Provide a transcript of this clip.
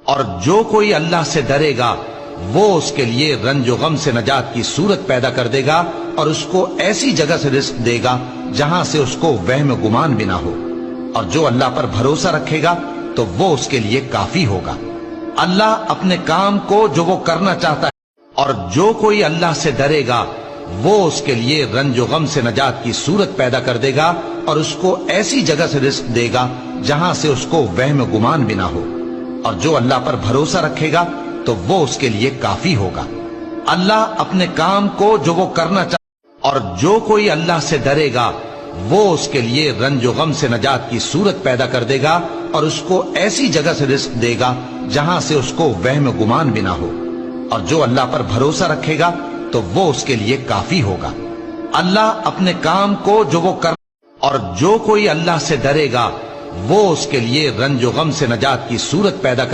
اور جو کوئی اللہ سے ڈرے گا وہ اس کے لیے رنج و غم سے نجات کی صورت پیدا کر دے گا اور اس کو ایسی جگہ سے رزق دے گا جہاں سے اس کو وہم و گمان بھی نہ ہو، اور جو اللہ پر بھروسہ رکھے گا تو وہ اس کے لیے کافی ہوگا۔ اللہ اپنے کام کو جو وہ کرنا چاہتا ہے، اور جو کوئی اللہ سے ڈرے گا وہ اس کے لیے رنج و غم سے نجات کی صورت پیدا کر دے گا اور اس کو ایسی جگہ سے رزق دے گا جہاں سے اس کو وہم و گمان بھی نہ ہو، اور جو اللہ پر بھروسہ رکھے گا تو وہ اس کے لیے کافی ہوگا۔ اللہ اپنے کام کو جو وہ کرنا چاہتا ہے، اور جو کوئی اللہ سے ڈرے گا وہ اس کے لیے رنج و غم سے نجات کی صورت پیدا کر دے گا اور اس کو ایسی جگہ سے رزق دے گا جہاں سے اس کو وہم و گمان بھی نہ ہو، اور جو اللہ پر بھروسہ رکھے گا تو وہ اس کے لیے کافی ہوگا۔ اللہ اپنے کام کو جو وہ کر اور جو کوئی اللہ سے ڈرے گا وہ اس کے لیے رنج و غم سے نجات کی صورت پیدا کر